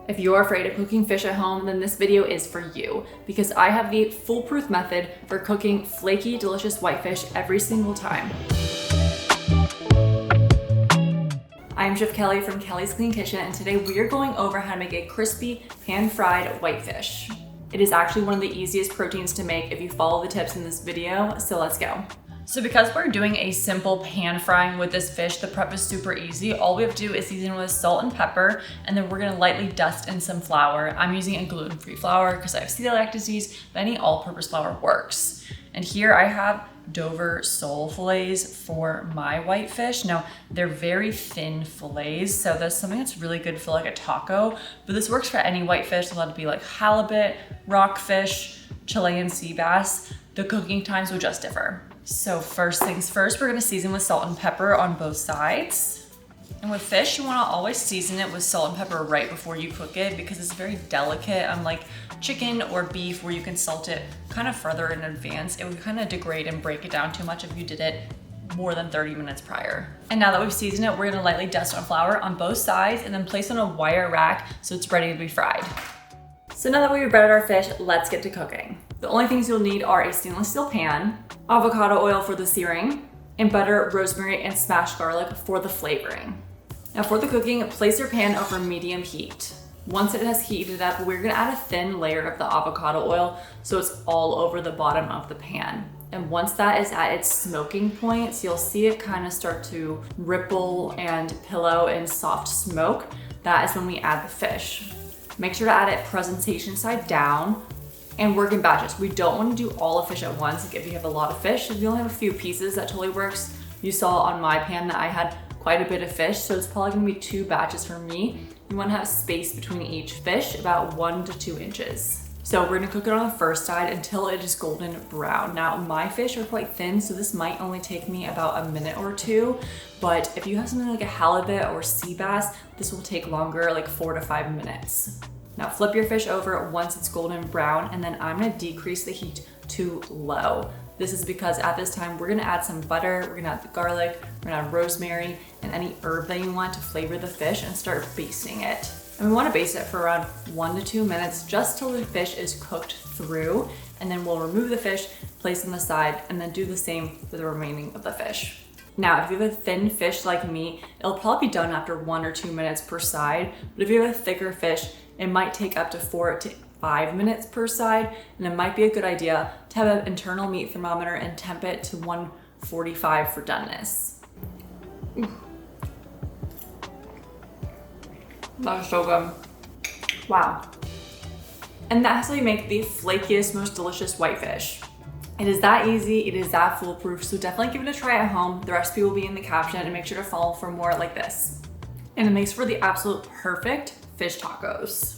If you're afraid of cooking fish at home, then this video is for you, because I have the foolproof method for cooking flaky, delicious whitefish every single time. I'm Chef Kelly from Kelly's Clean Kitchen, and today we are going over how to make a crispy, pan-fried whitefish. It is actually one of the easiest proteins to make if you follow the tips in this video, so let's go. So because we're doing a simple pan frying with this fish, the prep is super easy. All we have to do is season with salt and pepper, and then we're gonna lightly dust in some flour. I'm using a gluten-free flour because I have celiac disease, but any all-purpose flour works. And here I have Dover sole fillets for my whitefish. Now, they're very thin fillets, so that's something that's really good for like a taco, but this works for any whitefish. It's allowed to be like halibut, rockfish, Chilean sea bass. The cooking times will just differ. So first things first, we're gonna season with salt and pepper on both sides. And with fish, you wanna always season it with salt and pepper right before you cook it because it's very delicate, unlike chicken or beef where you can salt it kind of further in advance. It would kind of degrade and break it down too much if you did it more than 30 minutes prior. And now that we've seasoned it, we're gonna lightly dust on flour on both sides and then place on a wire rack so it's ready to be fried. So now that we've breaded our fish, let's get to cooking. The only things you'll need are a stainless steel pan, avocado oil for the searing, and butter, rosemary, and smashed garlic for the flavoring. Now for the cooking, place your pan over medium heat. Once it has heated up, we're gonna add a thin layer of the avocado oil so it's all over the bottom of the pan. And once that is at its smoking point, so you'll see it kind of start to ripple and pillow in soft smoke, that is when we add the fish. Make sure to add it presentation side down and work in batches. We don't want to do all the fish at once. Like if you have a lot of fish, if you only have a few pieces, that totally works. You saw on my pan that I had quite a bit of fish, so it's probably gonna be 2 batches for me. You wanna have space between each fish, about 1 to 2 inches. So we're gonna cook it on the first side until it is golden brown. Now my fish are quite thin, so this might only take me about a minute or 2, but if you have something like a halibut or sea bass, this will take longer, like 4 to 5 minutes. Now flip your fish over once it's golden brown, and then I'm gonna decrease the heat to low. This is because at this time, we're gonna add some butter, we're gonna add the garlic, we're gonna add rosemary, and any herb that you want to flavor the fish and start basting it. And we wanna baste it for around 1 to 2 minutes, just till the fish is cooked through, and then we'll remove the fish, place on the side, and then do the same for the remaining of the fish. Now, if you have a thin fish like me, it'll probably be done after 1 or 2 minutes per side, but if you have a thicker fish, it might take up to 4 to 5 minutes per side, and it might be a good idea to have an internal meat thermometer and temp it to 145 for doneness. That's so good. Wow. And that's how you make the flakiest, most delicious whitefish. It is that easy, it is that foolproof, so definitely give it a try at home. The recipe will be in the caption, and make sure to follow for more like this. And it makes for the absolute perfect fish tacos.